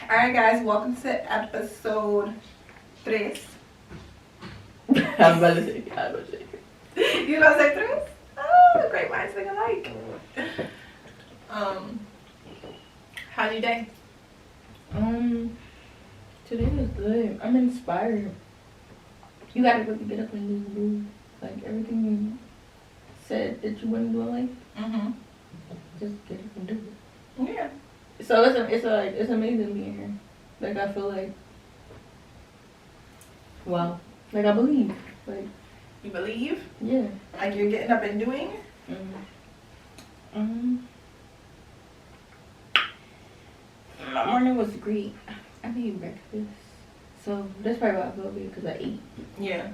Alright guys, welcome to episode 3. I'm about to say. You gonna say 3? Oh, great minds think alike. How's your day? Today was good. I'm inspired. You gotta really get up and just do like everything you said that you wouldn't do in life. Just get up and do it. Yeah. So it's amazing being here. Like I feel like, wow. Like I believe. Like You believe? yeah. Like you're getting up and doing? My morning was great. I made breakfast. So that's probably why I feel good, because I ate. Yeah.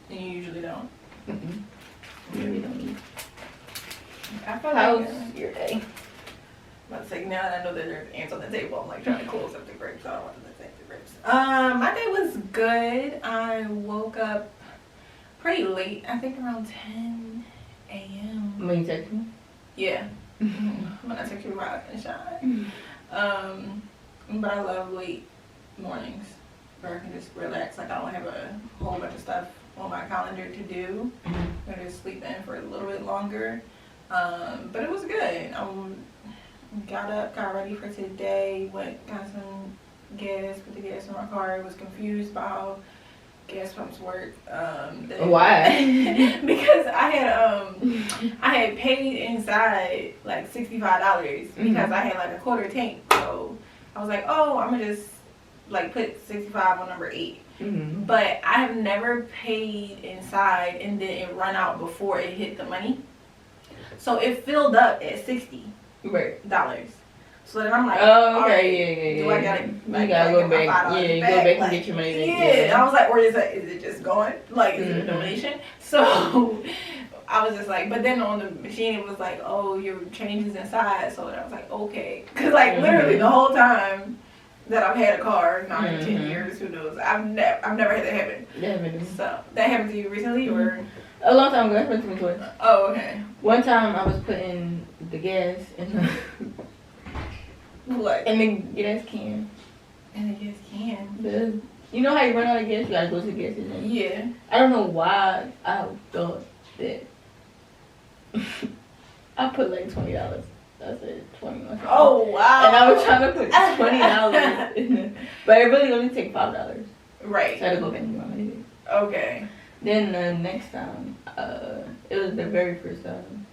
And you usually don't. You really don't eat. I feel How's like your day? I'm about to say now that I know that there's ants on the table, I'm like trying to close up the grapes. I don't want them to take the grapes. My day was good. I woke up pretty late. I think around 10 a.m. When you text me? Yeah. When I took you out and shine. But I love late mornings where I can just relax. Like I don't have a whole bunch of stuff on my calendar to do. I can just sleep in for a little bit longer. But it was good. Got up, got ready for today, got some gas, put the gas in my car. Was confused about how gas pumps work. Why? Because I had paid inside like $65 because I had like a quarter tank. So I was like, oh, I'm gonna just like put 65 on number 8. But I have never paid inside and then it run out before it hit the money. So it filled up at $60. Right. So then I'm like, oh, okay, right, yeah. Do I gotta, you gotta go back. Yeah, you go back and get your money back. Yeah, and I was like, or is it just going? Like, is it a donation? So I was just like, but then on the machine it was like, oh, your change is inside. So I was like, okay, because like literally the whole time that I've had a car, 9 or 10 years, who knows? I've never had that happen. Definitely. So that happened to you recently, or? A long time ago. That happened to me twice. Oh, okay. One time I was putting the gas in the What? in the gas can. And the gas can. You know how you run out of gas? You gotta go to the gas station. Yeah. I don't know why I thought that. I put like $20. I said 20. Oh wow. And I was trying to put $20 in it, but it really only take $5. Right. So I had to go back and get my money back. Okay. Then the next time, it was the very first time,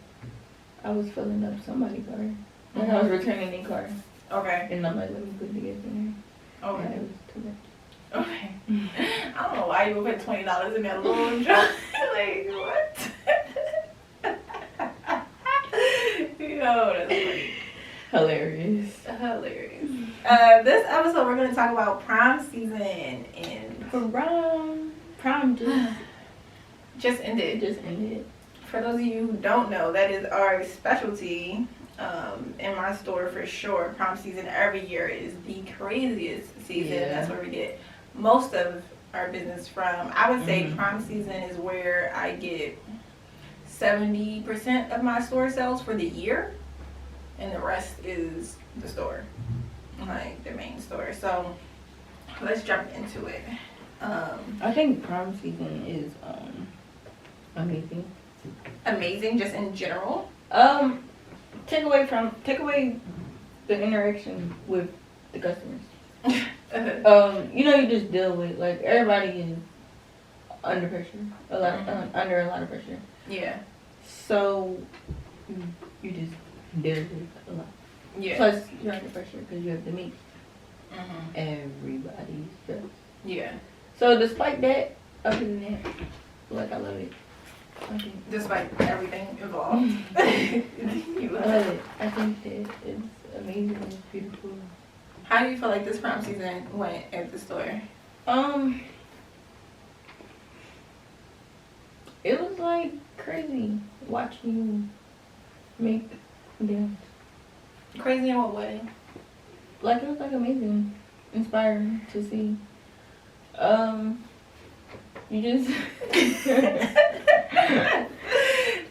I was filling up somebody's car. And I was returning their car. Okay. And I'm like, let me put the gas in there. Okay. And it was too much. Okay. I don't know why you would put $20 in that little jar. Like, what? Yo, that's funny. Hilarious. Hilarious. This episode, we're going to talk about prom season and Prom just ended. just ended. For those of you who don't know, that is our specialty in my store for sure. Prom season every year is the craziest season. Yeah. That's where we get most of our business from. I would say prom season is where I get 70% of my store sales for the year, and the rest is the store, like the main store. So let's jump into it. I think prom season is amazing. Amazing, just in general. Take away the interaction with the customers. You just deal with, like, everybody is under pressure, under a lot of pressure. Yeah. So you just deal with a lot. Yeah. Plus you're under pressure because you have to meet everybody's stuff. Yeah. So despite that, other than that, like, I love it. Despite everything involved. You I love it. I think that it's amazing. It's beautiful. How do you feel like this prom season went at the store? It was like crazy watching you make dance. Crazy in what way? Like, it was like amazing, inspiring to see. You just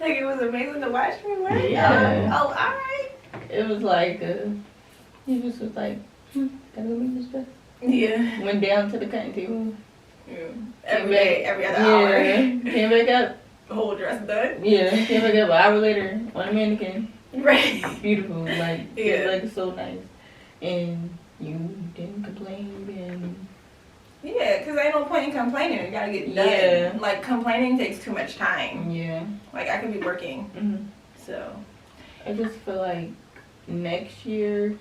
like, it was amazing to watch me work. Yeah. Oh, alright. It was like you just was like Gotta go meet this stuff. Yeah. Went down to the cutting table. Yeah. Every day, every other hour. Came back up. The whole dress done. Yeah, came back up an hour later on a mannequin. Right. Beautiful, like Yeah. it's like so nice. And you didn't complain and Yeah, because ain't no point in complaining. You gotta get done. Yeah. Like, complaining takes too much time. yeah. Like, I could be working. Mm-hmm. So, I just feel like next year,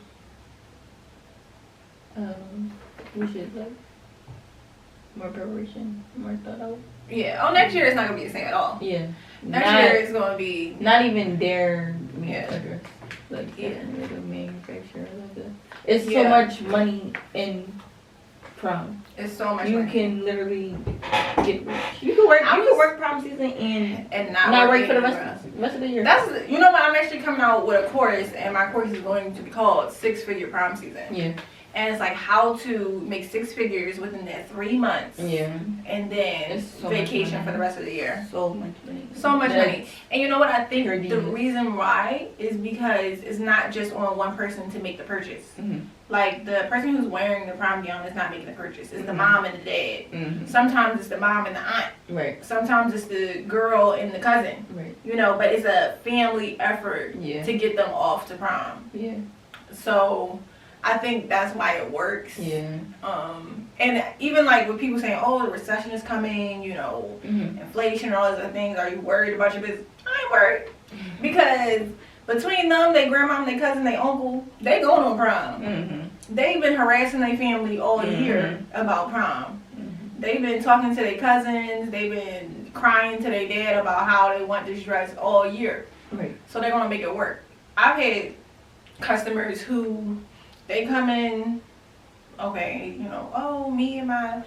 we should like more preparation, more thought out. yeah. Oh, next year it's not gonna be the same at all. Yeah. Next year is gonna be. Not even their Yeah. address. Like Yeah. the manufacturer. Like it's so Yeah. much money in prom. It's so much You money. can literally get rich. You can work. You can work prom season and not work for the rest of the year. That's, you know what, I'm actually coming out with a course, and my course is going to be called 6-Figure Prom Season. Yeah. And it's like how to make 6 figures within that 3 months. Yeah. And then It's so vacation much money. for the rest of the year. So much money. So much money. And you know what I think Per the diem. reason why is because it's not just on one person to make the purchase. Mm-hmm. Like, the person who's wearing the prom gown is not making the purchase. It's the Mhm. mom and the dad. Mm-hmm. Sometimes it's the mom and the aunt. Right. Sometimes it's the girl and the cousin. Right. You know, but it's a family effort Yeah. to get them off to prom. Yeah. So I think that's why it works. Yeah. And even like with people saying, oh, the recession is coming, you know, Mm-hmm. inflation and all those other things, are you worried about your business? I ain't worried. Because between them, their grandma, their cousin, their uncle, they going on prom. Mm-hmm. They've been harassing their family all year about prom. Mm-hmm. They've been talking to their cousins, they've been crying to their dad about how they want this dress all year. Right. So they're gonna make it work. I've had customers who they come in, okay, you know, oh, me and my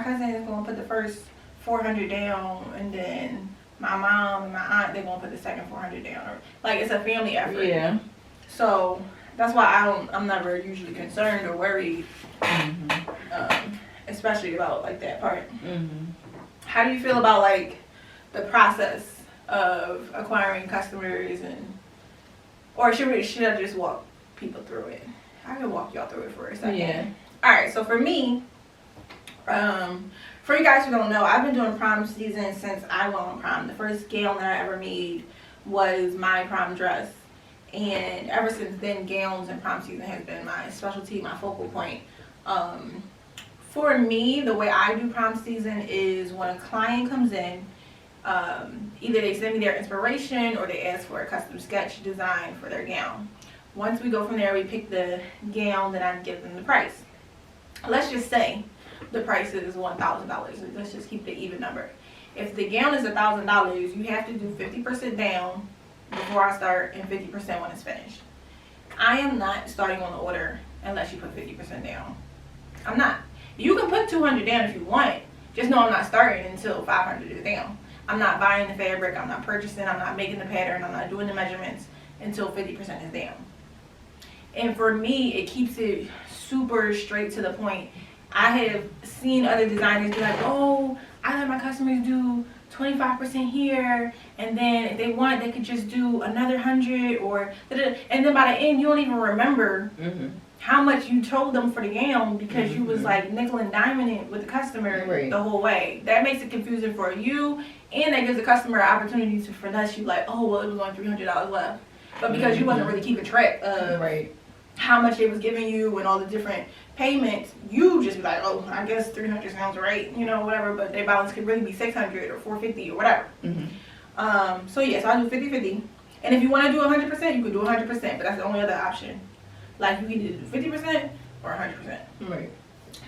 cousin is gonna put the first 400 down, and then my mom and my aunt, they're gonna put the second 400 down. Or, like, it's a family effort. Yeah. So that's why I'm never usually concerned or worried, Mm-hmm. especially about like that part. Mm-hmm. How do you feel about like the process of acquiring customers, or should I just walk people through it? I can walk y'all through it for a second. Yeah. All right. So for me, for you guys who don't know, I've been doing prom season since I went on prom. The first gown that I ever made was my prom dress, and ever since then, gowns and prom season has been my specialty, my focal point. For me, the way I do prom season is when a client comes in, either they send me their inspiration or they ask for a custom sketch design for their gown. Once we go from there, we pick the gown, then I give them the price. Let's just say the price is $1,000. Let's just keep the even number. If the gown is $1,000, you have to do 50% down before I start and 50% when it's finished. I am not starting on the order unless you put 50% down. I'm not. You can put 200 down if you want. Just know I'm not starting until 500 is down. I'm not buying the fabric. I'm not purchasing. I'm not making the pattern. I'm not doing the measurements until 50% is down. And for me, it keeps it super straight to the point. I have seen other designers be like, oh, I let my customers do 25% here, and then if they want, they could just do another 100, or and then by the end, you don't even remember how much you told them for the gown because you was like nickel and diming it with the customer the whole way. That makes it confusing for you, and that gives the customer an opportunity to finesse you, like, oh, well, it was only $300 left. But because you wasn't really keeping track of how much they was giving you and all the different payments, you just be like, oh, I guess 300 sounds right, you know, whatever, but their balance could really be 600 or 450 or whatever. So yeah, so I do 50-50. And if you want to do 100%, you can do 100%, but that's the only other option. Like, you can either do 50% or 100%. Right.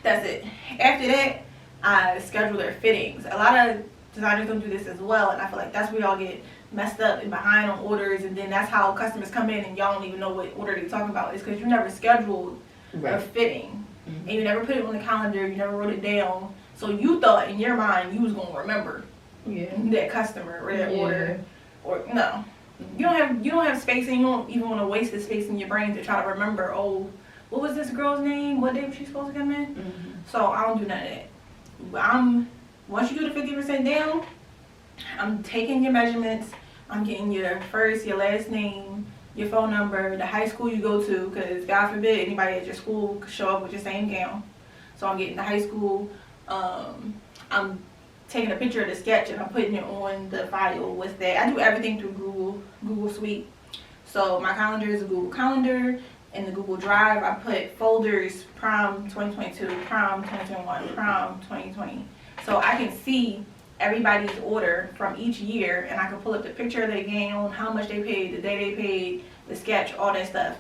That's it. After that, I schedule their fittings. A lot of designers don't do this as well, and I feel like that's where y'all get messed up and behind on orders, and then that's how customers come in and y'all don't even know what order they're talking about. It's because you never scheduled a fitting, and you never put it on the calendar, you never wrote it down, so you thought in your mind you was going to remember that customer or that order, or no. You don't have space, and you don't even want to waste the space in your brain to try to remember, oh, what was this girl's name? What day was she supposed to come in? So I don't do none of that. Once you do the 50% down, I'm taking your measurements. I'm getting your first, your last name, your phone number, the high school you go to, because God forbid anybody at your school could show up with your same gown. So I'm getting the high school. I'm taking a picture of the sketch and I'm putting it on the file with that. I do everything through Google Suite. So my calendar is a Google Calendar. In the Google Drive, I put folders, Prom 2022, Prom 2021, Prom 2020. So I can see everybody's order from each year, and I can pull up the picture of their gown, how much they paid, the day they paid, the sketch, all that stuff,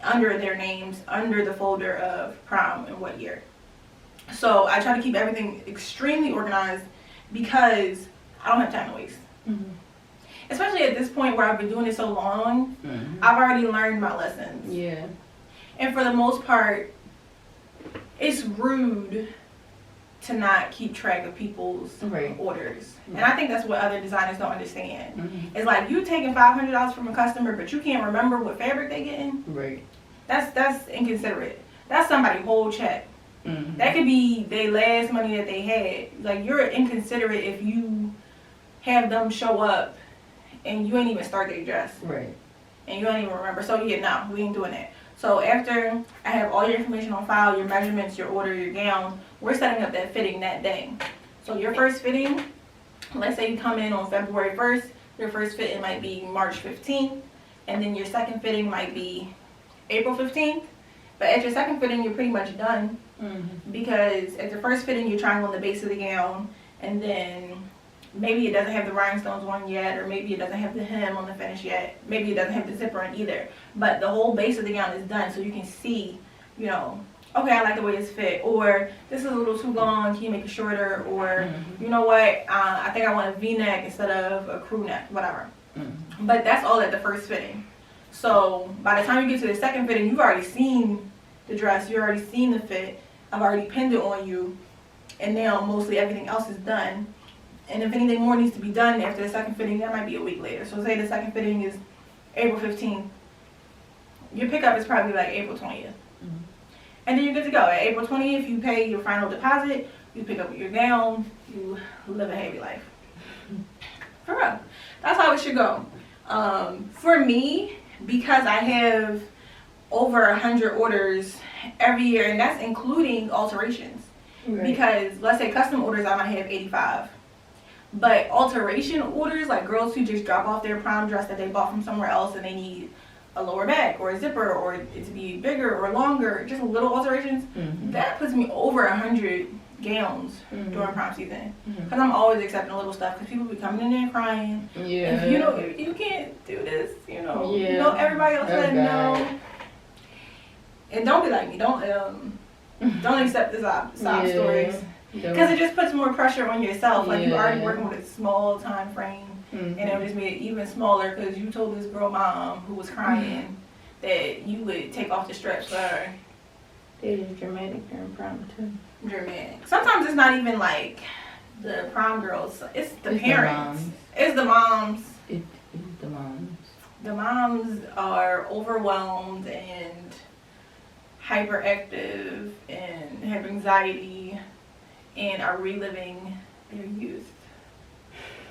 under their names, under the folder of Prom and what year. So I try to keep everything extremely organized because I don't have time to waste. Mm-hmm. Especially at this point where I've been doing it so long, I've already learned my lessons. Yeah. And for the most part, it's rude to not keep track of people's orders. And I think that's what other designers don't understand. It's like you taking $500 from a customer, but you can't remember what fabric they getting. Right. That's inconsiderate. That's somebody's whole check. That could be their last money that they had. Like, you're inconsiderate if you have them show up and you ain't even start their dress. Right. And you don't even remember. So yeah, no, we ain't doing that. So after I have all your information on file, your measurements, your order, your gown, we're setting up that fitting that day. So your first fitting, let's say you come in on February 1st, your first fitting might be March 15th, and then your second fitting might be April 15th. But at your second fitting, you're pretty much done. Because at the first fitting, you're trying on the base of the gown, and then maybe it doesn't have the rhinestones on yet, or maybe it doesn't have the hem on the finish yet. Maybe it doesn't have the zipper on either. But the whole base of the gown is done, so you can see, you know, okay, I like the way it's fit, or this is a little too long, can you make it shorter, or you know what, I think I want a V-neck instead of a crew neck, whatever. But that's all at the first fitting. So by the time you get to the second fitting, you've already seen the dress, you've already seen the fit, I've already pinned it on you, and now mostly everything else is done. And if anything more needs to be done after the second fitting, that might be a week later. So say the second fitting is April 15th. Your pickup is probably like April 20th. And then you're good to go. At April 20th, you pay your final deposit, you pick up your gown, you live a happy life. For real. That's how it should go. For me, because I have over 100 orders every year, and that's including alterations. Because let's say custom orders, I might have 85. But alteration orders, like girls who just drop off their prom dress that they bought from somewhere else and they need a lower back or a zipper or it to be bigger or longer, just little alterations, that puts me over 100 gowns during prom season. Because I'm always accepting little stuff because people be coming in there crying. Yeah. If you know, if you can't do this, you know, everybody else let them know. And don't be like me. Don't accept the sob stories. Because it just puts more pressure on yourself. Like, you're already working with a small time frame. And it would just made it even smaller because you told this girl mom who was crying that you would take off the stretch for her. It is dramatic during prom, too. Dramatic. Sometimes it's not even like the prom girls. It's the parents. It's the moms. It is the moms. The moms are overwhelmed and hyperactive and have anxiety and are reliving their youth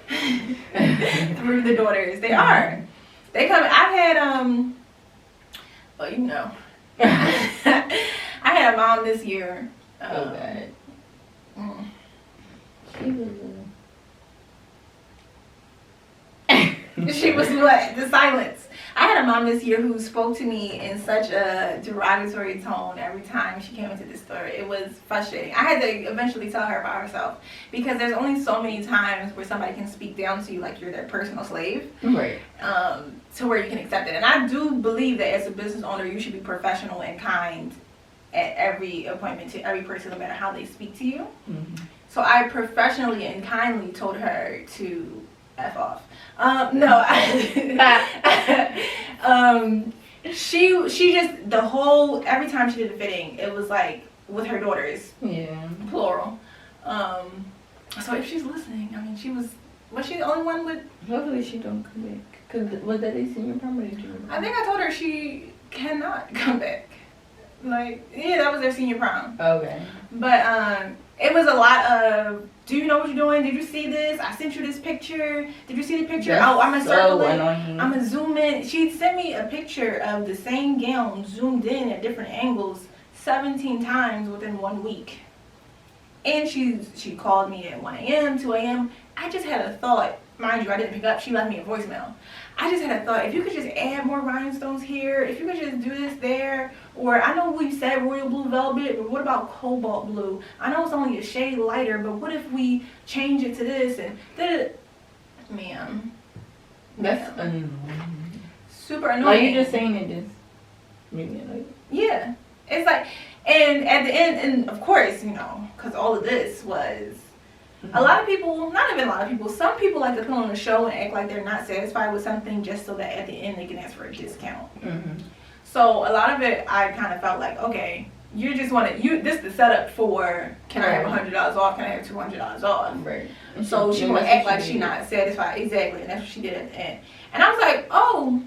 through the daughters. They are. They come. I've had well, you know, I had a mom this year. Okay. She was She was what? The silence. I had a mom this year who spoke to me in such a derogatory tone every time she came into the store. It was frustrating. I had to eventually tell her about herself because there's only so many times where somebody can speak down to you like you're their personal slave. Right. To where you can accept it. And I do believe that as a business owner, you should be professional and kind at every appointment to every person, no matter how they speak to you. So I professionally and kindly told her to F off. She just, the whole, every time she did a fitting, it was like with her daughters. Yeah. Plural. So if she's listening, I mean, was she the only one with? Hopefully she don't come back. Cause was that a senior prom or did you? I think I told her she cannot come back. Like, yeah, that was their senior prom. Okay. But It was a lot of, do you know what you're doing? Did you see this? I sent you this picture. Did you see the picture? That's oh, I'm gonna circle it. annoying. I'm gonna zoom in. She sent me a picture of the same gown zoomed in at different angles 17 times within 1 week. And she called me at 1 a.m., 2 a.m. I just had a thought. Mind you, I didn't pick up. She left me a voicemail. I just had a thought. If you could just add more rhinestones here, if you could just do this there, or I know we said royal blue velvet, but what about cobalt blue? I know it's only a shade lighter, but what if we change it to this and that? Ma'am. That's annoying. Super annoying. Like, you just saying it just made me annoyed. Yeah. It's like, and at the end, and of course, you know, because all of this was, a lot of people, not even a lot of people, some people like to put on a show and act like they're not satisfied with something just so that at the end they can ask for a discount. Mm-hmm. So a lot of it, I kind of felt like, okay, you just want to, this is the setup for, can I have $100 off, can I have $200 off? Right. So she want to act like she's not satisfied. Exactly, and that's what she did at the end. And I was like, oh,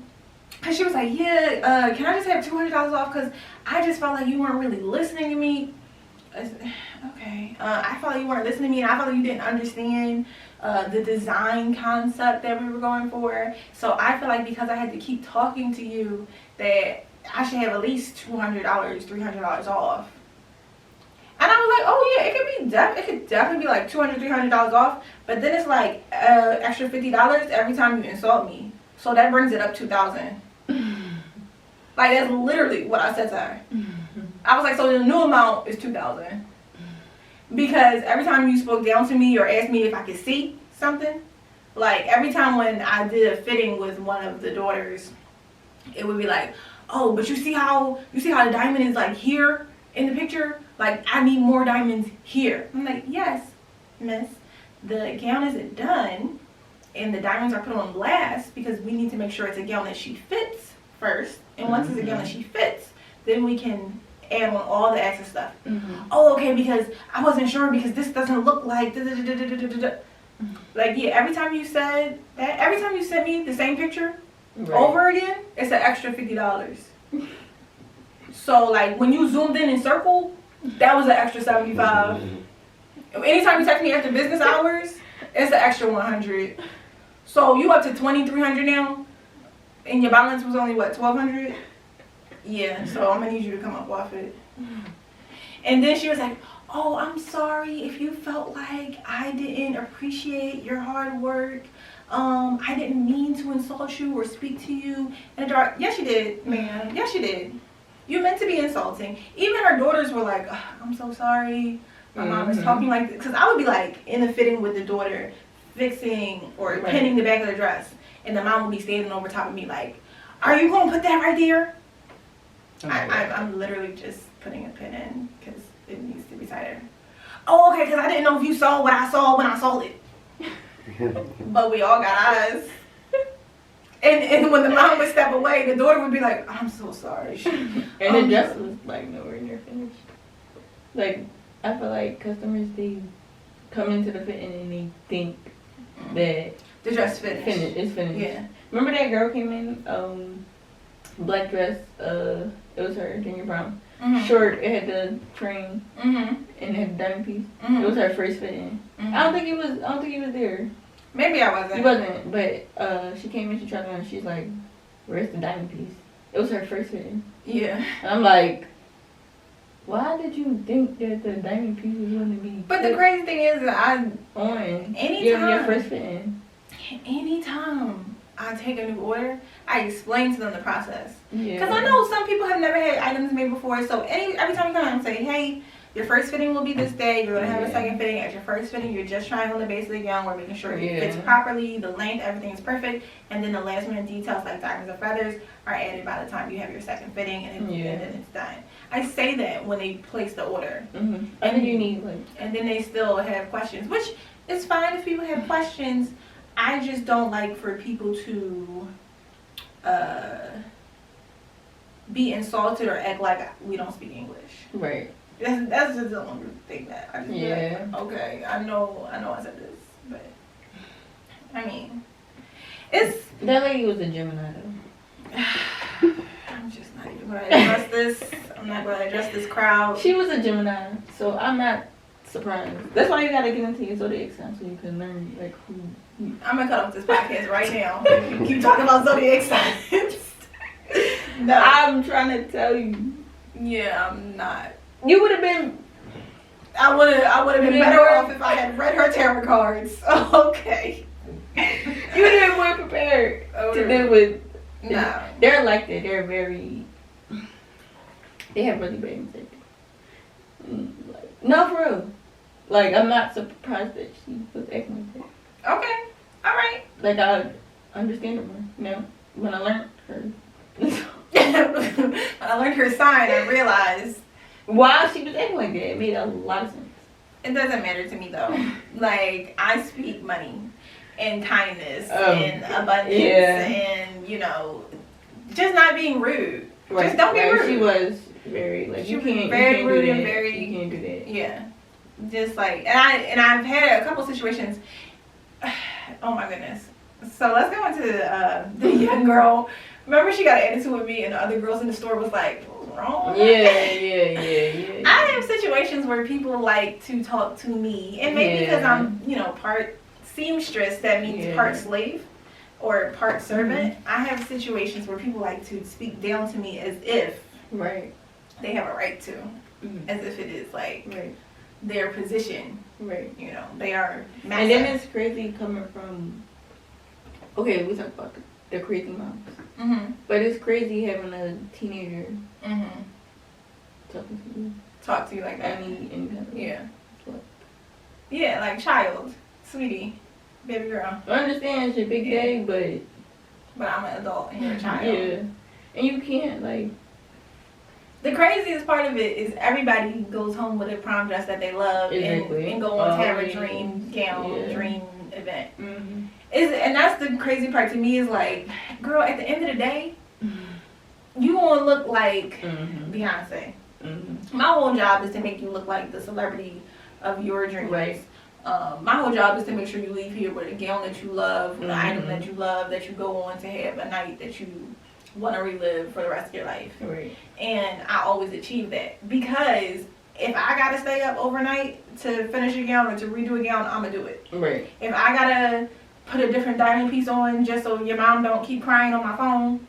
and she was like, yeah, can I just have $200 off? Because I just felt like you weren't really listening to me. I said, okay. I felt like you weren't listening to me, and I felt like you didn't understand the design concept that we were going for. So I feel like because I had to keep talking to you that I should have at least $200, $300 off. And I was like, oh yeah, it could definitely be like $200, $300 off. But then it's like extra $50 every time you insult me. So that brings it up $2,000. Like, that's literally what I said to her. I was like, so the new amount is $2,000. Because every time you spoke down to me or asked me if I could see something, like every time when I did a fitting with one of the daughters, it would be like, oh, but you see how the diamond is like here in the picture? Like, I need more diamonds here. I'm like, yes, miss. The gown isn't done and the diamonds are put on blast because we need to make sure it's a gown that she fits first. And once it's a gown that she fits, then we can add on all the extra stuff. Oh, okay, because I wasn't sure because this doesn't look like like, yeah, every time you said that, every time you sent me the same picture over again, it's an extra $50. So like when you zoomed in and circled, that was an extra $75. Anytime you text me after business hours, it's an extra $100. So you up to $2,300 now, and your balance was only what, $1,200? Yeah. So I'm gonna need you to come up off it. And then she was like, "Oh, I'm sorry if you felt like I didn't appreciate your hard work. I didn't mean to insult you or speak to you in the dark." Yes, you did, man. Yes, you did. You meant to be insulting. Even her daughters were like, "I'm so sorry. My mom is talking like this." Because I would be like in the fitting with the daughter, fixing or pinning the back of the dress. And the mom would be standing over top of me like, "Are you going to put that right there?" I'm literally just putting a pin in because it needs to be tighter. Oh, okay, because I didn't know if you saw what I saw when I saw it. But we all got eyes. And when the mom would step away, the daughter would be like, "I'm so sorry." And the dress was like nowhere near finished. Like, I feel like customers, they come into the fitting and they think that the dress finished. It's finished. Yeah. Remember that girl came in, black dress, it was her junior prom. Short, it had the train, and it had the diamond piece. It was her first fitting. I don't think he was there. Maybe I wasn't. He wasn't, but she came in, she tried it on, and she's like, "Where's the diamond piece?" It was her first fitting. Yeah. And I'm like, why did you think that the diamond piece was going to be? But the crazy thing is that your first fitting. Anytime I take a new order, I explain to them the process. Yeah. Because I know some people have never had items made before. So every time you come out and say, "Hey, your first fitting will be this day. You're going to have a second fitting. At your first fitting, you're just trying on the base of the gown. We're making sure it fits properly, the length, everything is perfect. And then the last minute details like diamonds or feathers are added by the time you have your second fitting, and then it's done." I say that when they place the order. And then you need and then they still have questions, which is fine if people have questions. I just don't like for people to be insulted or act like we don't speak English. Right. That's just the only thing that I just be like, okay, I know I said this, but I mean, it's that lady was a Gemini though. I'm just not even going to address this. I'm not going to address this crowd. She was a Gemini, so I'm not surprise. That's why you gotta get into your zodiac sign so you can learn like who. I'm gonna cut off this podcast right now. You keep talking about zodiac signs. No. I'm trying to tell you. Yeah, I'm not. You would have been. I would have been better off if I had read her tarot cards. Okay. You would have been more prepared to deal with. No. They're like that. They're very. They have really bad mistakes. Like, no, for real. Like, I'm not surprised that she was acting like that. Okay. All right. Like, I understand her more. You know, when I learned her. When I learned her sign, I realized why she was acting like that. It made a lot of sense. it doesn't matter to me though. Like, I speak money and kindness and abundance and, you know, just not being rude. Right. Just don't be rude. She was very like she you was can't very rude do and that. very You can't do that. Yeah. Just like and I've had a couple situations. Oh my goodness. So let's go into the young girl. Remember she got an attitude with me and the other girls in the store was like, what's wrong? Yeah. I have situations where people like to talk to me, and maybe because I'm, you know, part seamstress, that means part slave or part servant. I have situations where people like to speak down to me as if they have a right to, as if it is like their position. Right. You know, they are massive. And then it's crazy coming from. Okay, we talk about the crazy moms. But it's crazy having a teenager talking to you. Talk to you like that. Any kind of Yeah, like child, sweetie, baby girl. I understand it's your big day, but I'm an adult and you're a child. Yeah, and you can't like. The craziest part of it is everybody goes home with a prom dress that they love and go on to have a dream gown, dream event. And that's the crazy part to me is like, girl, at the end of the day, you gonna look like Beyonce. My whole job is to make you look like the celebrity of your dreams. Right. My whole job is to make sure you leave here with a gown that you love, with an item that you love, that you go on to have a night that you want to relive for the rest of your life. Right. And I always achieve that because if I gotta stay up overnight to finish a gown or to redo a gown, I'm gonna do it. Right. If I gotta put a different diamond piece on just so your mom don't keep crying on my phone,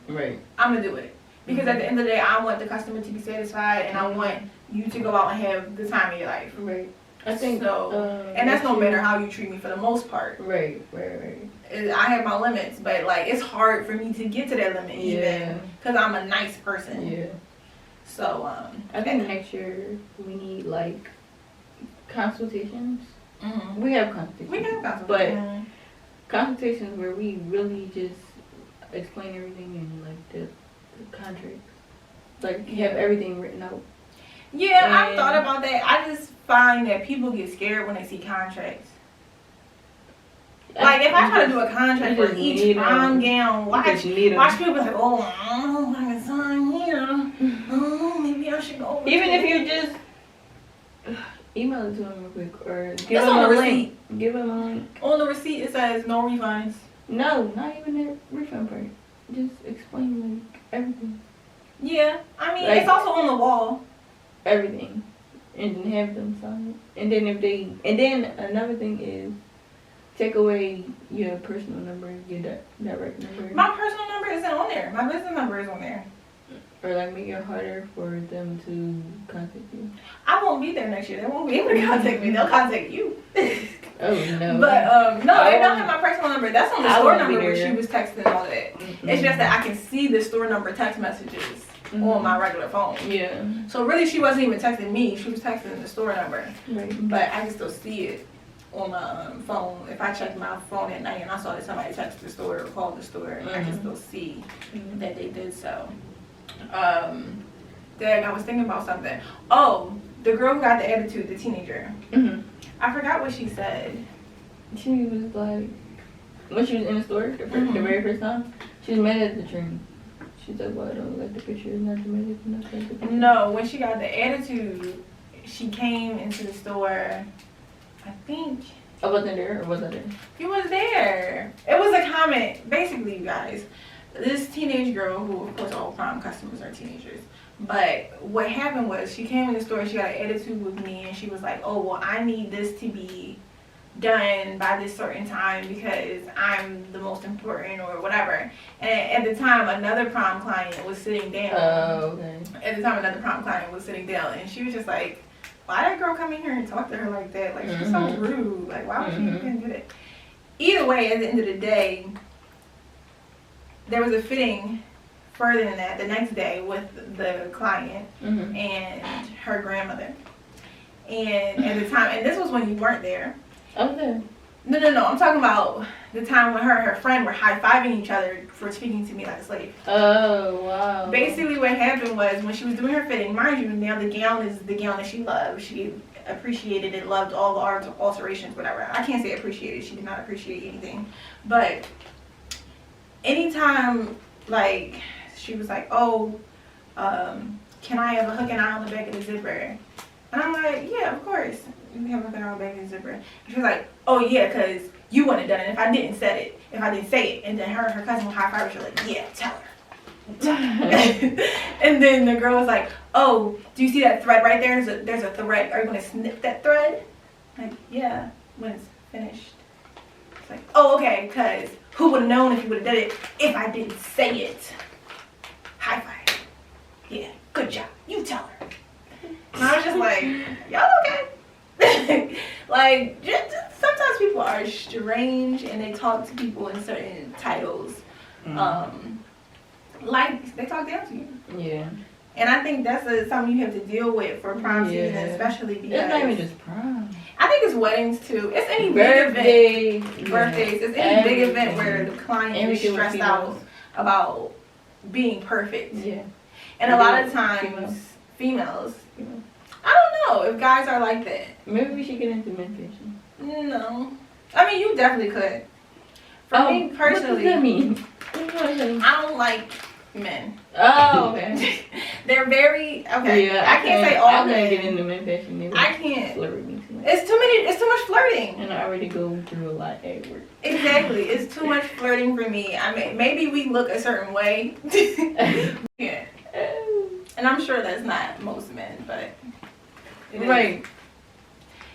I'm gonna do it. Because at the end of the day, I want the customer to be satisfied and I want you to go out and have the time of your life. Right. I think so. And that's no matter how you treat me for the most part. Right. I have my limits, but like it's hard for me to get to that limit even because I'm a nice person. Yeah. So I think next year we need like consultations. We have consultations. But consultations where we really just explain everything and like the contracts. Like have everything written out. Yeah, I've thought about that. I just find that people get scared when they see contracts. Like if I try to do a contract for each prom gown, watch people like, oh, I don't know if I can sign here. Oh, maybe I should go over even if you just email it to them real quick or give them a link. Receipt. Give them a link. On the receipt it says no refunds. No, not even the refund part. Just explain like everything. Yeah, I mean like, it's also on the wall. Everything, and then have them sign it. And then and then another thing is take away your personal number, your direct number. My personal number isn't on there. My business number is on there. Or like make it harder for them to contact you. I won't be there next year. They won't be able to contact me. They'll contact you. Oh no. But no, they don't have my personal number. That's on the store number where she was texting all that. It's just that I can see the store number text messages on my regular phone. Yeah. So really she wasn't even texting me. She was texting the store number. Right. But I can still see it on my phone. If I check my phone at night and I saw that somebody texted the store or called the store, I can still see that they did so. Then I was thinking about something. Oh, the girl who got the attitude, the teenager. I forgot what she said. She was like, when she was in the store the very first time, she was mad at the train. She's like, well, I don't like the picture, not the music, not like the picture. No, when she got the attitude, she came into the store, I think. I wasn't there, or was I there? You was there. It was a comment. Basically, you guys, this teenage girl, who of course all prom customers are teenagers, But what happened was she came in the store, she got an attitude with me, and she was like, oh, well, I need this to be done by this certain time because I'm the most important or whatever. And at the time, another prom client was sitting down. Oh, okay. At the time, another prom client was sitting down, and she was just like, why that girl come in here and talk to her like that? Like, she's so rude. Like, why would she even do that? Either way, at the end of the day, there was a fitting further than that the next day with the client and her grandmother. And at the time, and this was when you weren't there. Okay. No. I'm talking about the time when her and her friend were high-fiving each other for speaking to me like a slave. Oh, wow. Basically, what happened was when she was doing her fitting, mind you, now the gown is the gown that she loved. She appreciated it, loved all the alterations, whatever. I can't say appreciated. She did not appreciate anything. But anytime, like, she was like, oh, can I have a hook and eye on the back of the zipper? And I'm like, yeah, of course. You can have a hook and eye on the back of the zipper. And she was like, oh, yeah, because you wouldn't have done it if I didn't say it. And then her and her cousin would high five her. Like, yeah, tell her. And then the girl was like, oh, do you see that thread right there? There's a thread. Are you going to snip that thread? Like, yeah, when it's finished. It's like, oh, okay, because who would have known if you would have done it if I didn't say it? High five. Yeah, good job. You tell her. And I was just like, y'all okay? Like, just, sometimes people are strange and they talk to people in certain titles. Like, they talk down to you. Yeah. And I think that's something you have to deal with for prom season, especially because... It's not even just prom. I think it's weddings, too. It's any birthday, big event. Birthdays. It's any big event where the client is stressed out about being perfect. Yeah. And a lot of times, females. I don't know if guys are like that. Maybe we should get into men fashion. No. I mean, you definitely could. For me personally, what does that mean? I don't like men. Oh, okay. They're very okay. Yeah, I can't say all I'm men. gonna get into men fashion. Maybe I can't. Flirt with me too much. It's too much flirting. And I already go through a lot at work. Exactly. It's too much flirting for me. I mean, maybe we look a certain way. Yeah. And I'm sure that's not most men, but right.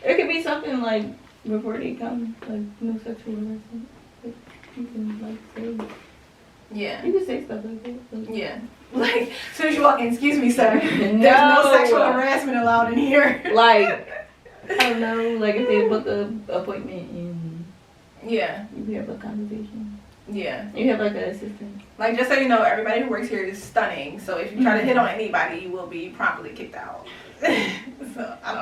It could be something like before they come, like no sexual harassment. Like, you can like say. Yeah. You can say stuff like that. Like, yeah. Like, as soon as you walk in, excuse me, sir. There's no sexual harassment allowed in here. Like, I don't know, like if they book an appointment and you have a conversation. Yeah. You have like an assistant. Like, just so you know, everybody who works here is stunning. So if you try to hit on anybody, you will be promptly kicked out. So, I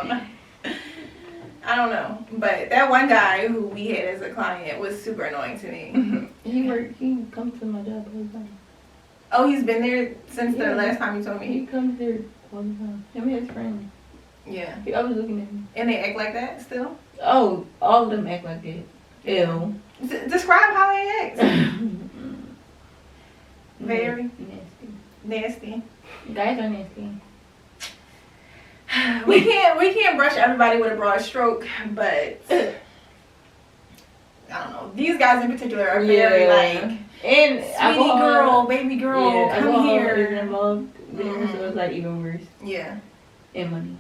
don't know. But that one guy who we had as a client was super annoying to me. He comes to my job all the time. Oh, he's been there since the last time you told me? He comes there all the time. Him and his friend. Yeah. I was looking at him. And they act like that still? Oh, all of them act like that. Ew. Describe how they act. Very nasty. Nasty. Guys are nasty. We can't brush everybody with a broad stroke, but I don't know. These guys in particular are very like, and sweetie girl, baby girl, come here. Is involved there, so it's like even worse. Yeah. And money.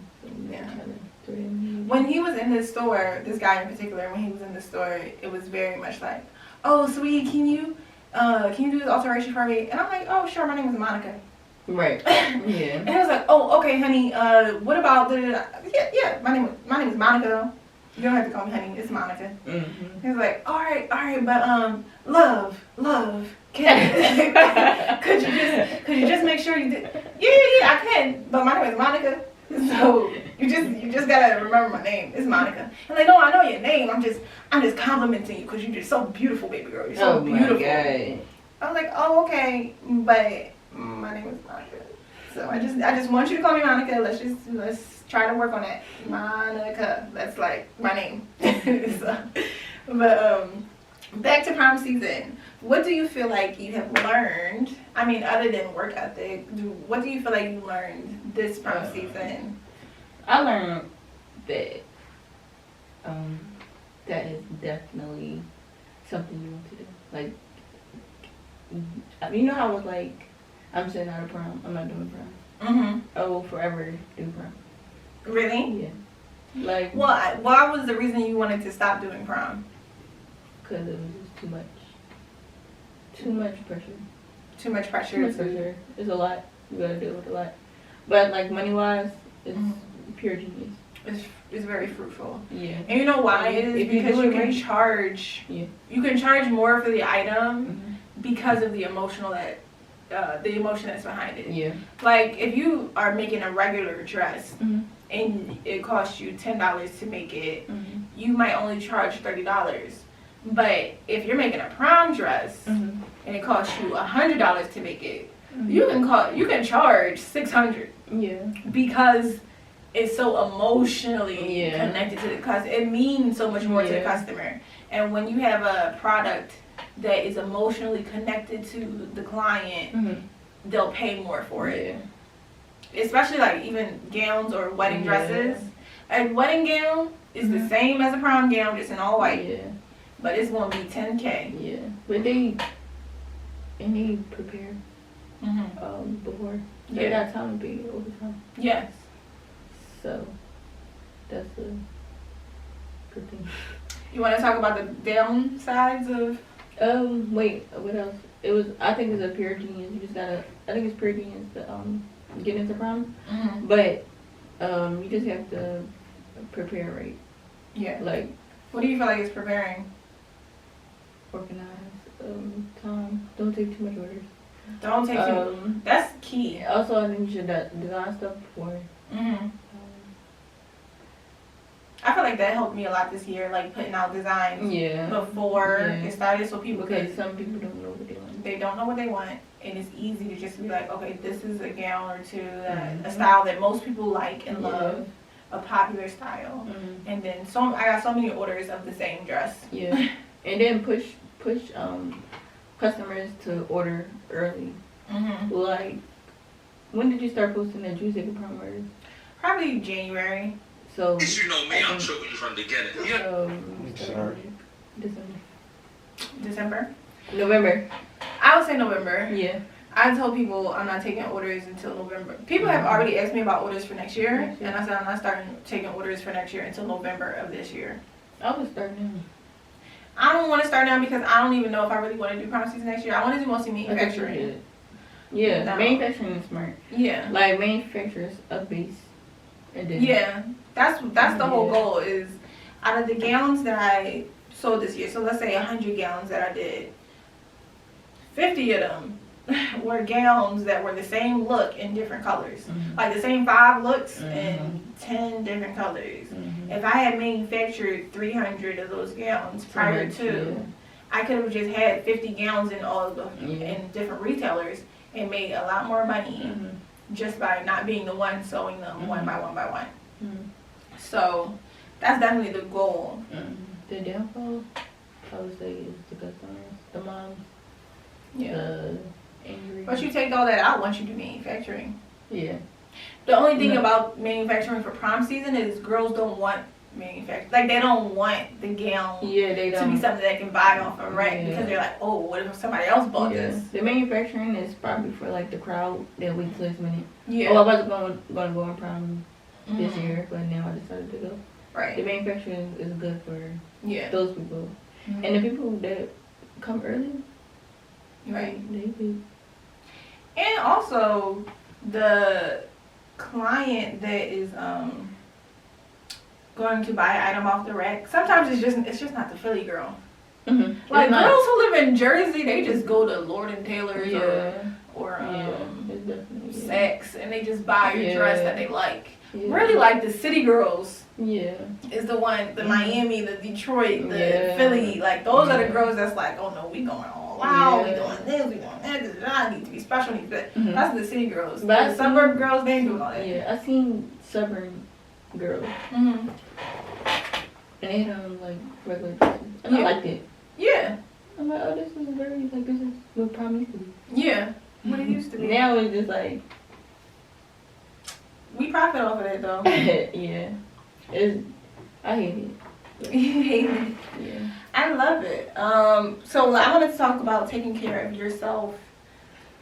So yeah. When he was in the store, this guy in particular, when he was in the store, it was very much like, oh, sweetie, can you do this alteration for me? And I'm like, oh, sure, my name is Monica. Right. Yeah. And he was like, oh, okay, honey. What about the? Yeah. My name is Monica. You don't have to call me honey. It's Monica. Mm-hmm. He was like, all right, but love. Could you just make sure you did? Yeah, I can. But my name is Monica. So you just gotta remember my name. It's Monica. I'm like, no, I know your name. I'm just complimenting you because you're just so beautiful, baby girl. You're so beautiful. I was like, oh, okay, but my name is Monica. So I just want you to call me Monica. Let's try to work on that. Monica. That's like my name. So, but back to prom season. What do you feel like you have learned? I mean, other than work ethic, what do you feel like you learned this prom season? I learned that that is definitely something you want to do. Like, you know how I was like, I'm sitting out of prom, I'm not doing prom. I will forever do prom. Really? Yeah. Like, why was the reason you wanted to stop doing prom? because it was just too much. Too much pressure. Too much pressure. Too much pressure. It's a lot. You gotta deal with a lot. But like money wise, it's pure genius. It's very fruitful. Yeah. And you know why it is? If you Because do you it can right. charge. Yeah. You can charge more for the item because of the emotion that's behind it. Yeah. Like if you are making a regular dress Mm-hmm. and it costs you $10 to make it, Mm-hmm. you might only charge $30. But if you're making a prom dress Mm-hmm. and it costs you $100 to make it, Mm-hmm. you can charge $600 Yeah. because it's so emotionally Yeah. connected to the customer. It means so much more to the Yeah. customer. And when you have a product that is emotionally connected to the client, Mm-hmm. they'll pay more for it. Yeah. Especially like even gowns or wedding Yeah. dresses. A wedding gown is the same as a prom gown, just in all white. Yeah. But it's gonna be $10K. Yeah. But they prepare Mm-hmm. before. They Yeah. got time to be overtime. Yes. So that's a good thing. You want to talk about the downsides of? Wait, what else? I think it's a pure genius. You just gotta, I think it's pure genius to, get into prom. Mm-hmm. But, you just have to prepare right. Yeah. Like, What do you feel like it's preparing? organize, time. Don't take too much orders. Don't take too. That's key. Also, I think you should design stuff before. Mm-hmm. I feel like that helped me a lot this year, like putting out designs Yeah. before Yeah. it started, so people Because could. some people don't know what they want. They don't know what they want, and it's easy to just be like, okay, this is a gown or two, Mhm. a style that most people like and Yeah. love, a popular style, Mm-hmm. and then I got so many orders of the same dress. Yeah. And then push customers to order early. Mm-hmm. Like, when did you start posting that Juicy Prom orders? Probably January. So, As you know me, I'm choking you from the beginning. December. December. November. I would say November. Yeah. I told people I'm not taking orders until November. People have already asked me about orders for next year, Next year. and I said I'm not starting taking orders for next year until November of this year. I was starting. I don't want to start now because I don't even know if I really want to do prom season next year. I want to do mostly manufacturing. Yeah, No. manufacturing is smart. Yeah. Like, manufacturers a base. And then, Yeah. That's the whole goal is out of the gowns that I sold this year. So let's say 100 gowns that I did. 50 of them were gowns that were the same look in different colors. Mhm. Like the same 5 looks Mhm. in 10 different colors. Mhm. If I had manufactured 300 of those gowns prior much, to, I could have just had 50 gowns in all of the Yeah. in different retailers and made a lot more money Mhm. just by not being the one sewing them one by one by one. Mhm. So that's definitely the goal. Mhm. The downfall, I would say, is the customers, the moms, the angry. But you take all that out once you do manufacturing. Yeah. The only thing No. about manufacturing for prom season is girls don't want manufacturing. Like they don't want the gown Yeah, they to don't. be something they can buy off a rack Yeah. because they're like, oh, what if somebody else bought Yeah. this? The manufacturing is probably for like the crowd that wait till last minute. Yeah. Oh, I wasn't going to go on prom this Mhm. year, but now I decided to go. The Right. manufacturing is good for Yeah. those people. Mhm. And the people that come early, Right. they do. And also the client that is going to buy an item off the rack. Sometimes it's just not the Philly girl. Mm-hmm. Like girls who live in Jersey, they just go to Lord and Taylor's Yeah. or It's definitely Saks and they just buy your dress that they like. Yeah. Really like the city girls Yeah. is the one, the Mhm. Miami, the Detroit, the Yeah. Philly, like those are the Yeah. girls that's like, oh no, we going all out, we Yeah. doing this, we doing that, I need to be special, need to be. Mhm. That's the city girls. But I The suburb girls, they ain't doing all that. Yeah, I seen suburban girls Mm-hmm. and they had on like regular dresses. And Yeah. I liked it. Yeah, I'm like, oh, this is very, like, this is what prom used to be. yeah, what it used to be. Now it's just like, We profit off of that though. yeah. I hate it. Yeah. I love it. So I wanted to talk about taking care of yourself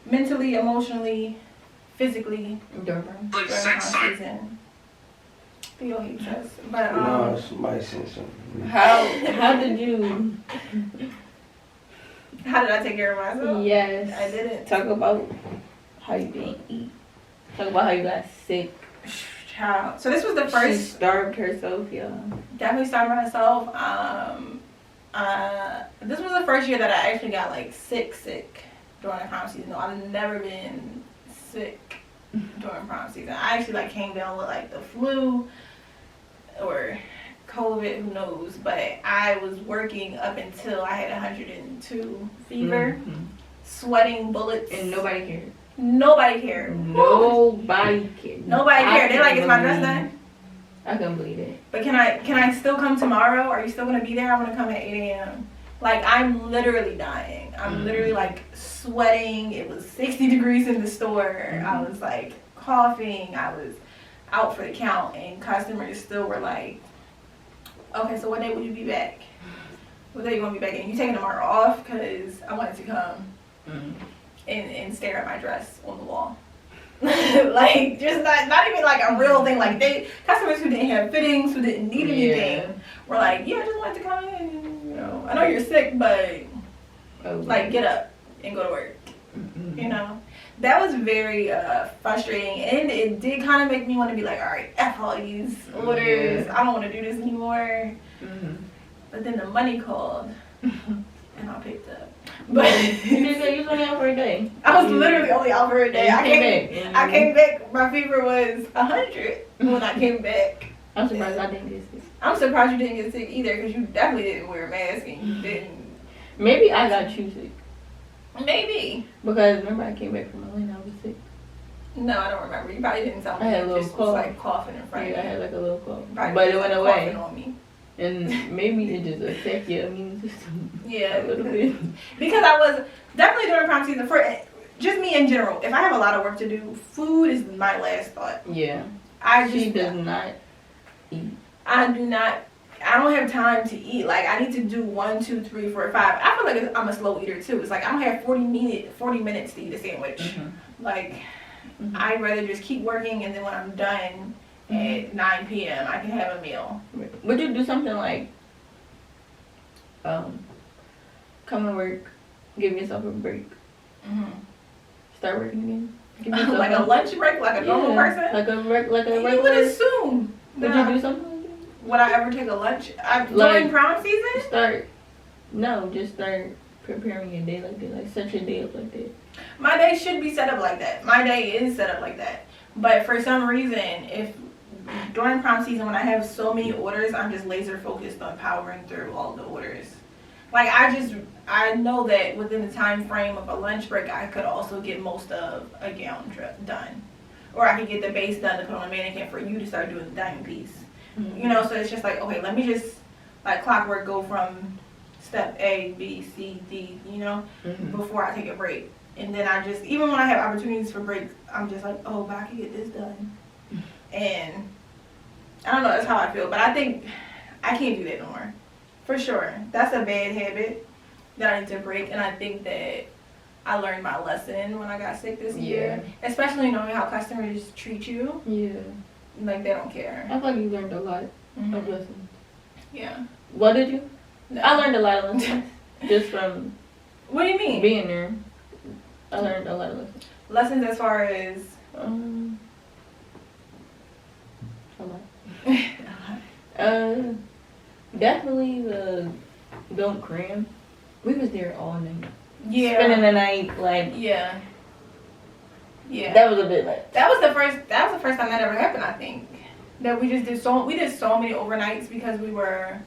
mentally, emotionally, physically During Like during sex prom site. season. Theo hates us, but No, somebody said something. how did you? how did I take care of myself? Yes. I didn't. Talk about how you didn't eat. Talk about how you got sick. Child. So this was the She first. starved herself, y'all. Definitely started myself. This was the first year that I actually got like sick during the prom season. No, I've never been sick during prom season. I actually like came down with like the flu or COVID, who knows? But I was working up until I had 102 fever, sweating bullets, And nobody cared. Nobody cared. Nobody cared. Nobody cared. They're like, "Is my dress done?" I couldn't believe it. But can I still come tomorrow? Are you still gonna be there? I want to come at 8 a.m. Like, I'm literally dying. I'm literally like sweating. It was 60 degrees in the store. I was like coughing. I was out for the count, and customers still were like, "Okay, so what day will you be back? What day you gonna be back in? You taking tomorrow off? Cause I wanted to come and stare at my dress on the wall." Like, just not even like a real thing. Like, customers who didn't have fittings, who didn't need anything, were like, "Yeah, I just wanted to come in, and, you know, I know you're sick, but like, get up and go to work." You know, that was very frustrating, and it did kind of make me want to be like, "All right, F all these orders. I don't want to do this anymore." But then the money called, and I picked up. But you just said you was only out for a day. I was literally only out for a day. I back. came back. My fever was 100 when I came back. I'm surprised I didn't get sick. I'm surprised you didn't get sick either, because you definitely didn't wear a mask and you didn't. Maybe I got you sick. Maybe. Because remember I came back from Atlanta, I was sick. No, I don't remember. You probably didn't tell me. I had a You little just cough. was like coughing in front of Yeah, I me. had like a little cough. Probably But it was, went like, away. coughing on me. And maybe it just affected your immune system Yeah. a little bit. Because I was definitely during prom season, for just me in general, if I have a lot of work to do, food is my last thought. Yeah. She does not eat. I don't have time to eat. Like, I need to do 1, 2, 3, 4, 5. I feel like I'm a slow eater too. It's like I don't have 40 minutes to eat a sandwich. Like, I'd rather just keep working, and then when I'm done at 9 p.m. I can have a meal. Would you do something like come to work, give yourself a break, start working again? Give yourself Like a lunch break, like a normal person? Like a regular. You would assume. Would you do something like that? Would I ever take a lunch? During Like, prom season? Just start preparing your day like that. Like, set your day up like that. My day should be set up like that. My day is set up like that. But for some reason, if during prom season, when I have so many orders, I'm just laser focused on powering through all the orders. Like, I know that within the time frame of a lunch break, I could also get most of a gown done. Or I could get the base done to put on a mannequin for you to start doing the diamond piece. You know, so it's just like, okay, let me just, like clockwork, go from step A, B, C, D, you know, before I take a break. And then I just, even when I have opportunities for breaks, I'm just like, oh, but I can get this done. And I don't know, that's how I feel. But I think I can't do that no more. For sure. That's a bad habit that I need to break. And I think that I learned my lesson when I got sick this year. Especially knowing how customers treat you. Yeah. Like, they don't care. I thought you learned a lot of lessons. Yeah. What did you? No. I learned a lot of lessons just from What do you mean? being there. I learned a lot of lessons. Lessons as far as? A lot. Definitely the don't cram. We was there all night. Yeah. Spending the night, like. Yeah. Yeah. That was a bit like. That was the first time that ever happened, I think. That we did so many overnights because we were,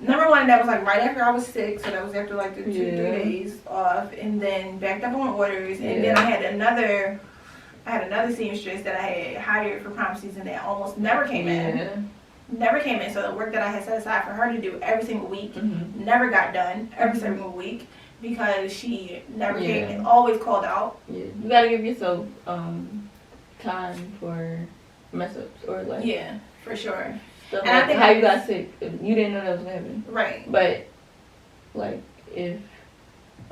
number one, that was like right after I was sick, so that was after like the 2-3 days off, and then backed up on orders, and then I had another seamstress that I had hired for prom season that almost never came in. Never came in, so the work that I had set aside for her to do every single week never got done every single week because she never came in, always called out. Yeah, you gotta give yourself time for mess ups or like. Yeah, for sure. Stuff And like I think how you got sick, you didn't know that was gonna happen. Right. But like if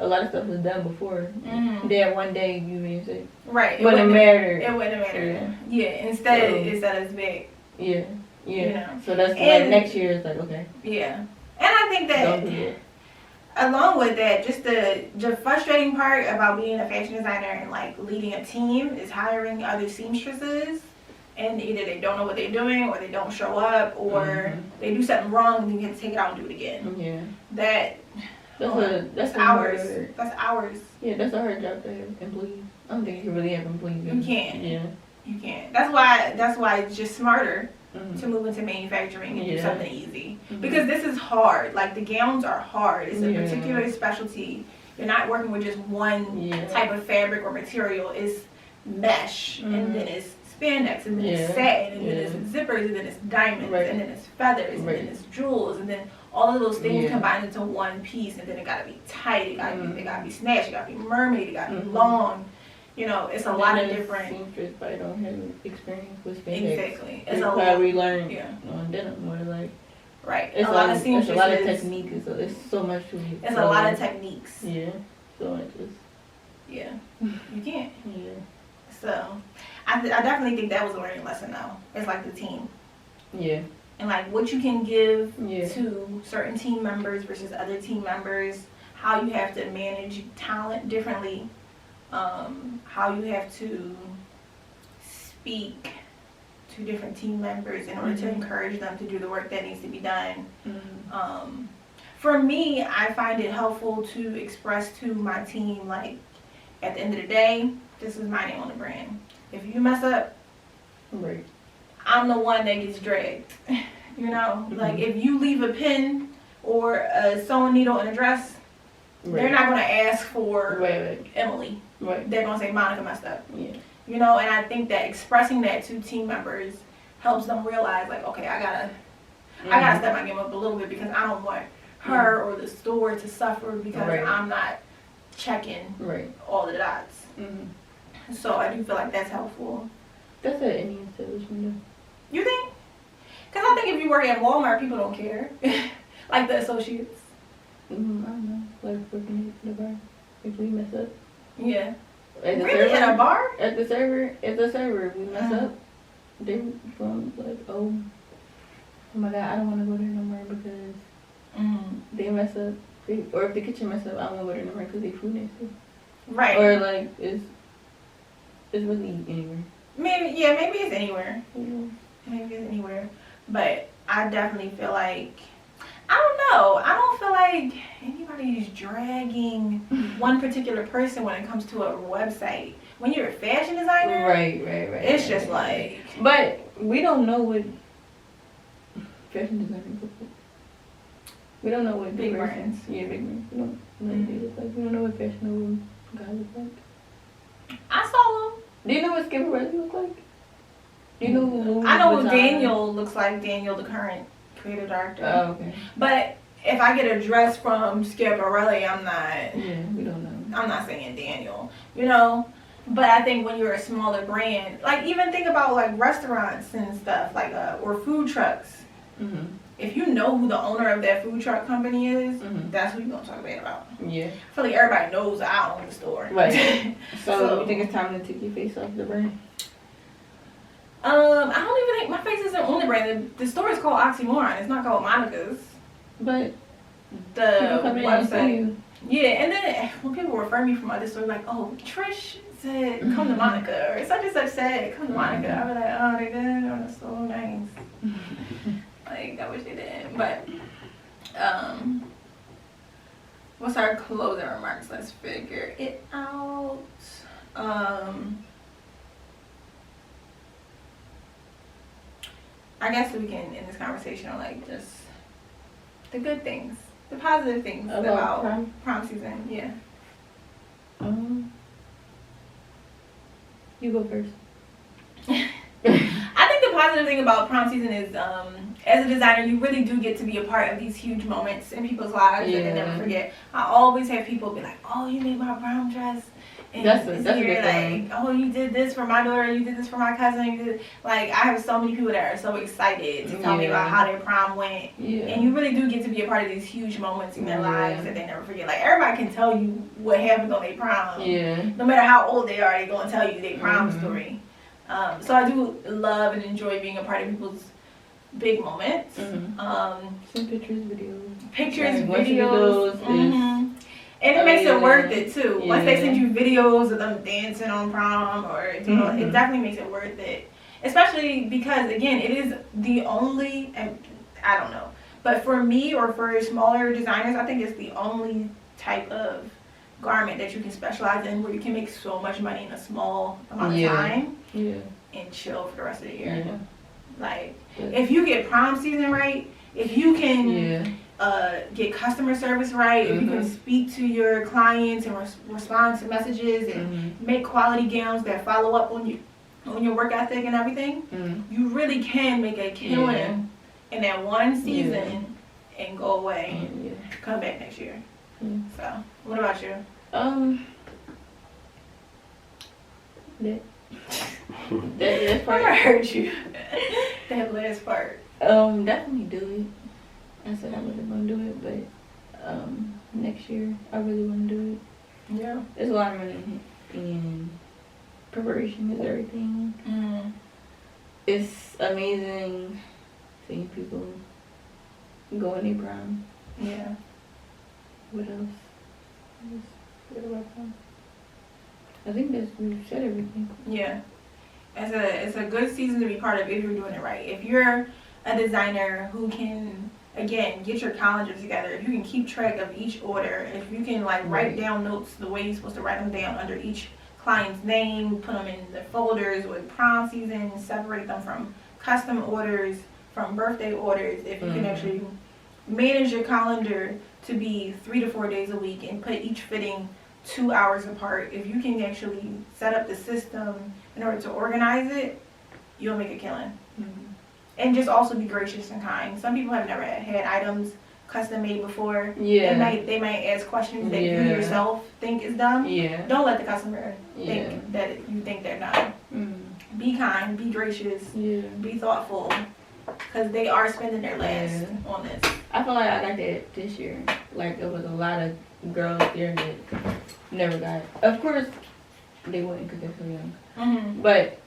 a lot of stuff was done before. Then one day you may say, right. Wouldn't matter. It wouldn't matter. Yeah. Instead, it's big. Yeah. Yeah. You know? So that's like next year. It's like okay. Yeah. And I think that. Don't do it. Along with that, just the frustrating part about being a fashion designer and like leading a team is hiring other seamstresses, and either they don't know what they're doing, or they don't show up, or they do something wrong and you have to take it out and do it again. Yeah. That's hours. That's hours. Yeah, that's a hard job to have employees. I don't think you can really have employees. You can't. Yeah. You can't. That's why it's just smarter to move into manufacturing and do something easy. Because this is hard. Like the gowns are hard. It's a particular specialty. You're not working with just one type of fabric or material. It's mesh, and then it's spandex, and then it's satin, and then it's zippers, and then it's diamonds, and then it's feathers, and then it's jewels, and then all of those things combined into one piece, and then it gotta be tight, it gotta be snatched, it gotta be mermaid, it gotta be long. You know, it's a lot of different. Seamstress probably don't have experience with spandex. Exactly. It's a lot we learned on denim, more like. Right. It's a lot of seamstresses. It's a lot of technique. It's so much to it. It's a lot of techniques. Yeah. So much just. Yeah. You can't. Yeah. So, I definitely think that was a learning lesson though. It's like the team. Yeah. And like what you can give to certain team members versus other team members. How you have to manage talent differently. How you have to speak to different team members in order to encourage them to do the work that needs to be done. For me, I find it helpful to express to my team, like, at the end of the day, this is my name on the brand. If you mess up, I'm the one that gets dragged. You know, like if you leave a pin or a sewing needle in a dress, they're not going to ask for Emily. They're going to say Monica messed up. Yeah. You know, and I think that expressing that to team members helps them realize, like, okay, I gotta step my game up a little bit because I don't want her or the store to suffer because I'm not checking all the dots. So I do feel like that's helpful. That's at any establishment. You think? Because I think if you work at Walmart, people don't care. Like the associates. I don't know. Like working at the bar. If we mess up. Yeah. At the really? server, at a bar? At the server, if we mess up, they from like, oh my god, I don't want to go there no more because they mess up. Or if the kitchen mess up, I don't want to go there no more because they food nasty. Right. Or like, it's really anywhere. Maybe it's anywhere. Maybe it's anywhere. But I definitely feel like, I don't know. I don't feel like anybody's dragging one particular person when it comes to a website. When you're a fashion designer, right. It's just like. But we don't know what fashion designers look like. We don't know what big brands. Yeah, big brands. We don't know what they look like. We don't know what fashionable guys look like. I saw them. Do you know what Skip Riley look like? Do you know who? I know what Daniel looks like. Daniel, the current creative director. Oh, okay. But if I get a dress from Schiaparelli, I'm not. Yeah, we don't know. I'm not saying Daniel, you know. But I think when you're a smaller brand, like even think about like restaurants and stuff, like or food trucks. If you know who the owner of that food truck company is, that's who you're gonna talk bad about. Yeah. I feel like everybody knows I own the store. Right. So you think it's time to take your face off the brand? I don't even think my face isn't on the brand. The store is called Oxymoron. It's not called Monica's. But the website. Yeah, and then when people refer me from other stores, like, oh, Trish said come to Monica, or such and such said come to Monica. I was like, oh, they did. Oh, that's so nice. Like, I wish they did. But what's our closing remarks? Let's figure it out. I guess we can end this conversation on like just the good things, the positive things about prom season. Yeah. You go first. I think the positive thing about prom season is, as a designer, you really do get to be a part of these huge moments in people's lives that they never forget. I always have people be like, "Oh, you made my prom dress," And That's a it's good here, thing. like, oh, you did this for my daughter, you did this for my cousin, you did, like, I have so many people that are so excited to tell me about how their prom went. Yeah. And you really do get to be a part of these huge moments in their Yeah. lives that they never forget. Like, everybody can tell you what happened on their prom. Yeah. No matter how old they are, they're going to tell you their prom Mhm. story. So I do love and enjoy being a part of people's big moments. Mhm. Some pictures, videos. Pictures, Like, once you do videos. those, Mhm. And it makes it worth it too. Once they Yeah. send you videos of them dancing on prom or doing, it definitely makes it worth it. Especially because again, it is the only, and I don't know, but for me or for smaller designers, I think it's the only type of garment that you can specialize in where you can make so much money in a small amount of time Yeah. and chill for the rest of the year. Yeah. Like, Yeah. if you get prom season right, if you can Yeah. get customer service right, if you can Mhm. speak to your clients and respond to messages and Mhm. make quality gowns that follow up on your work ethic and everything, Mhm. you really can make a killing in that one season and go away, Yeah. come back next year. Yeah. So, what about you? That's I part. heard you. That last part. Definitely do it. I said I wasn't gonna do it, but next year I really want to do it. Yeah. There's a lot of money in preparation is everything. Mm. It's amazing seeing people go in their prom. Yeah. What else? What about prom? I think we said everything. Yeah. It's a good season to be part of if you're doing it right. If you're a designer who can, again, get your calendar together, if you can keep track of each order, if you can like write down notes the way you're supposed to write them down under each client's name, put them in the folders with prom season, separate them from custom orders, from birthday orders, if you can actually manage your calendar to be 3 to 4 days a week and put each fitting 2 hours apart, if you can actually set up the system in order to organize it, you'll make a killing. And just also be gracious and kind. Some people have never had items custom made before. Yeah. They might ask questions that you yourself think is dumb. Yeah. Don't let the customer think that you think they're dumb. Be kind, be gracious, Yeah. be thoughtful, because they are spending their last on this. I feel like I got that this year. Like, it was a lot of girls there that never got it. Of course, they wouldn't because they're so young. Mm-hmm. But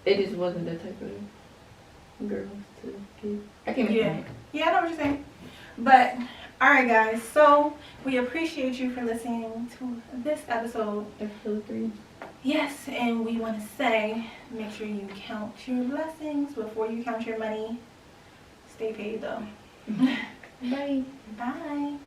it just wasn't the type of girls to get. I can't explain. Yeah, I know what you're saying. But, alright guys, so we appreciate you for listening to this episode. Episode 3. Yes, and we want to say, make sure you count your blessings before you count your money. Stay paid though. Bye. Bye.